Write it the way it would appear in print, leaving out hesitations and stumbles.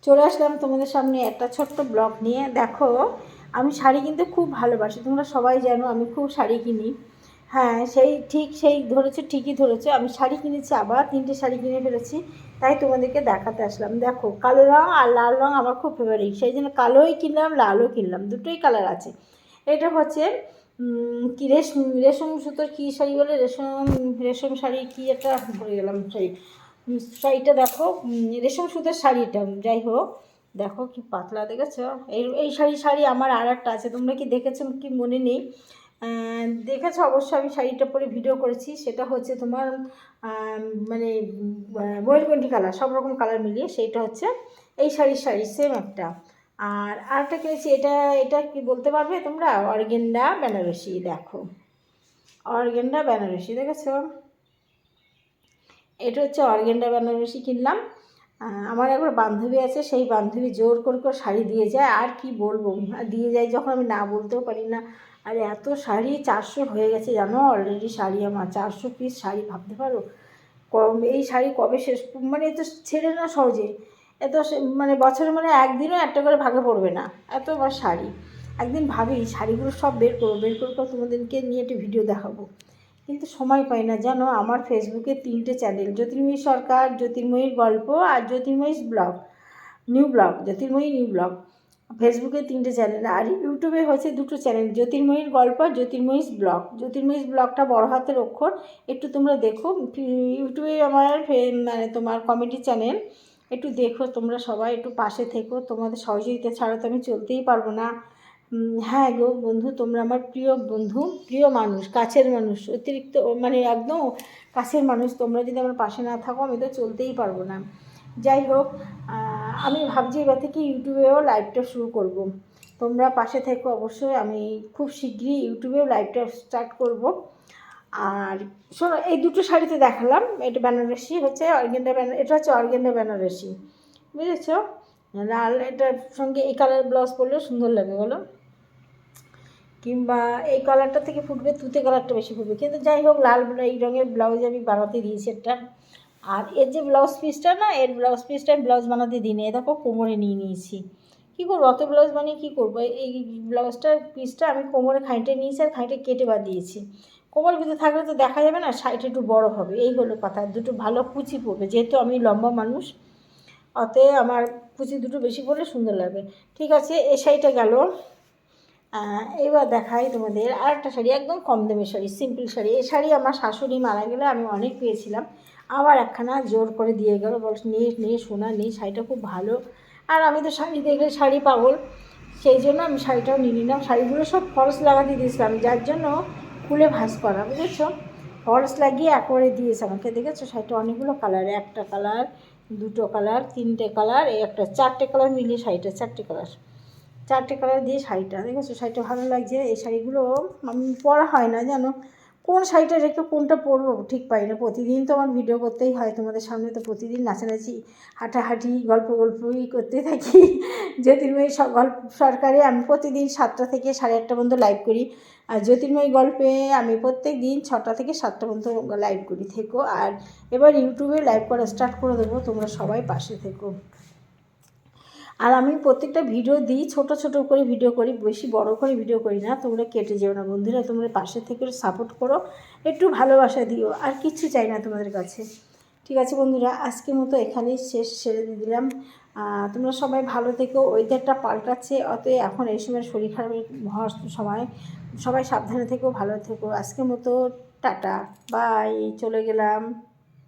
চলে আসলাম তোমাদের সামনে একটা ছোট্ট ব্লগ নিয়ে। দেখো, আমি শাড়ি কিনতে খুব ভালোবাসি, তোমরা সবাই জানো আমি খুব শাড়ি কিনি। হ্যাঁ, সেই ধরেছো, ঠিকই ধরেছো, আমি শাড়ি কিনেছি, আবার 3টে শাড়ি কিনে ফেলেছি। তাই তোমাদেরকে দেখাতে আসলাম। দেখো, কালো রঙ আর লাল রঙ আমার খুব ফেভারিট, সেই জন্য কালোই কিনলাম, লালও কিনলাম, দুটোই কালার আছে। এটা হচ্ছে কি রেশম সুতোর কী শাড়ি বলে, রেশম শাড়ি, কী একটা ভরে গেলাম শাড়ি। শাড়িটা দেখো, রেশম সুতোর শাড়িটা, যাই হোক দেখো কি পাতলা, দেখেছো? এই শাড়ি আমার আর একটা আছে, তোমরা কি দেখেছো কি মনে নেই, দেখেছো অবশ্যই। আমি শাড়িটা পরে ভিডিও করেছি, সেটা হচ্ছে তোমার মানে ময়ূরকণ্ঠী কালার, সব রকম কালার মিলিয়ে সেইটা হচ্ছে এই শাড়ি সেম একটা। আর আরেকটা কিনেছি, এটা কি বলতে পারবে তোমরা? অর্গেন্ডা বেনারসি। দেখো, অর্গেন্ডা বেনারসি, দেখেছো? এটা হচ্ছে অর্গেন্ডা বেনারসি কিনলাম। আমার একবার বান্ধবী আছে, সেই বান্ধবী জোর করে শাড়ি দিয়ে যায়, আর কি বলবো, দিয়ে যায় যখন আমি না বলতেও পারি না। আর এত শাড়ি 400 হয়ে গেছে জানো, অলরেডি শাড়ি আমার 400 পিস শাড়ি, ভাবতে পারো এই শাড়ি কবে শেষ, মানে এ তো ছেড়ে না সহজে। এত মানে বছরে মানে একদিনও একটা করে ভাগে পড়বে না, এত আমার শাড়ি। একদিন ভাবি শাড়িগুলো সব বের করবো তোমাদেরকে নিয়ে একটা ভিডিও দেখাবো, কিন্তু সময় পাই না জানো। আমার ফেসবুকে 3টে চ্যানেল, জ্যোতির্ময়ী সরকার, জ্যোতির্ময়ীর গল্প আর জ্যোতির্ময়ী ব্লগ, নিউ ব্লগ, জ্যোতির্ময়ী নিউ ব্লগ। ফেসবুকে 3টে চ্যানেল, আর ইউটিউবে হচ্ছে 2টো চ্যানেল, জ্যোতির্ময়ীর গল্প আর জ্যোতির্ময়ী ব্লগ। জ্যোতির্ময়ী ব্লগটা বড় হাতের অক্ষর, একটু তোমরা দেখো। ইউটিউবে আমার মানে তোমার কমেডি চ্যানেল, একটু দেখো তোমরা সবাই, একটু পাশে থেকো, তোমাদের সহযোগিতা ছাড়া তো আমি চলতেই পারবো না। হ্যাঁ গো বন্ধু, তোমরা আমার প্রিয় বন্ধু, প্রিয় মানুষ, কাছের মানুষ, অতিরিক্ত মানে একদম কাছের মানুষ। তোমরা যদি আমার পাশে না থাকো আমি তো চলতেই পারবো না। যাই হোক, আমি ভাবছি এবার থেকে ইউটিউবেও লাইভটা শুরু করব। তোমরা পাশে থেকো অবশ্যই, আমি খুব শীঘ্রই ইউটিউবেও লাইভটা স্টার্ট করব। আর শোনো, এই 2টো শাড়িতে দেখালাম, এটা বেনারসি হচ্ছে অর্গেন্ডা, এটা হচ্ছে অর্গেন্ডা বেনারসি, বুঝেছো? লাল এটার সঙ্গে এই কালার ব্লাউজ পরলেও সুন্দর লাগে বলো, কিংবা এই কালারটা থেকে ফুটবে, তুতে কালারটা বেশি ফুটবে, কিন্তু যাই হোক লাল এই রঙের ব্লাউজ আমি বানাতে দিয়েছি একটা। আর এর যে ব্লাউজ পিসটা না, এর ব্লাউজ পিসটা আমি ব্লাউজ বানাতে দিই না, দেখো কোমরে নিয়ে নিয়েছি। কী করবো, অত ব্লাউজ বানিয়ে কী করবো, এই ব্লাউজটার পিসটা আমি কোমরে খাঁইটে নিয়েছি, আর খাঁইটে কেটে বাদ দিয়েছি। কোমরের ভিতরে থাকলে তো দেখা যাবে না, সাইড একটু বড় হবে, এই হলো কথা। দুটো ভালো কুচি পড়বে, যেহেতু আমি লম্বা মানুষ, অতএব আমার কুচি দুটো বেশি পড়লে সুন্দর লাগবে। ঠিক আছে, এই শাড়িটা গেল। এবার দেখাই তোমাদের আরেকটা শাড়ি, একদম কম দামের শাড়ি, সিম্পল শাড়ি। এই শাড়ি আমার শাশুড়ি মারা গেলে আমি অনেক পেয়েছিলাম, আবার একখানা জোর করে দিয়ে গেল, বল নিয়ে শোনা নেই, শাড়িটা খুব ভালো। আর আমি তো শাড়ি দেখলে শাড়ি পাগল, সেই জন্য আমি শাড়িটাও নিয়ে নিলাম। শাড়িগুলো সব ফলস লাগাতে দিয়েছিলাম, যার জন্য খুলে ভাঁজ করা, বুঝেছো? ফলস লাগিয়ে একবারে দিয়েছে আমাকে, দেখেছো? শাড়িটা অনেকগুলো কালার, একটা কালার, 2টো কালার, 3টে কালার, এই একটা 4টে কালার মিলিয়ে শাড়িটা, 4টে কালার, 4টে কালার দিয়ে শাড়িটা, দেখেছো? শাড়িটা ভালো লাগছে। এই শাড়িগুলো পরা হয় না জানো, কোন শাড়িটা রেখে কোনটা পরবো ঠিক পাই না। প্রতিদিন তো আমার ভিডিও করতেই হয় তোমাদের সামনে, তো প্রতিদিন নাচানাচি, হাঁটাহাঁটি, গল্পই করতে থাকি। জ্যোতির্ময়ী গল্প সরকারে আমি প্রতিদিন 7টা থেকে 8:30 পর্যন্ত লাইভ করি, আর জ্যোতির্ময়ী গল্পে আমি প্রত্যেক দিন 6টা থেকে 7টা পর্যন্ত লাইভ করি, থেকো। আর এবার ইউটিউবে লাইভ করা স্টার্ট করে দেবো, তোমরা সবাই পাশে থেকো। আর আমি প্রত্যেকটা ভিডিও দিই, ছোট ছোট করে ভিডিও করি, বেশি বড় করে ভিডিও করি না, তোমরা কেটে যেও না বন্ধুরা, তোমরা পাশে থেকে সাপোর্ট করো, একটু ভালোবাসা দিও, আর কিচ্ছু চাই না তোমাদের কাছে। ঠিক আছে বন্ধুরা, আজকের মতো এখানেই ছেড়ে দিলাম। তোমরা সবাই ভালো থেকো, ওয়েদারটা পাল্টাচ্ছে, অতএব এখন এই সময় শরীর খারাপের হওয়ার সময়, সবাই সাবধানে থেকো, ভালো থেকো। আজকের মতো টাটা, বাই, চলে গেলাম।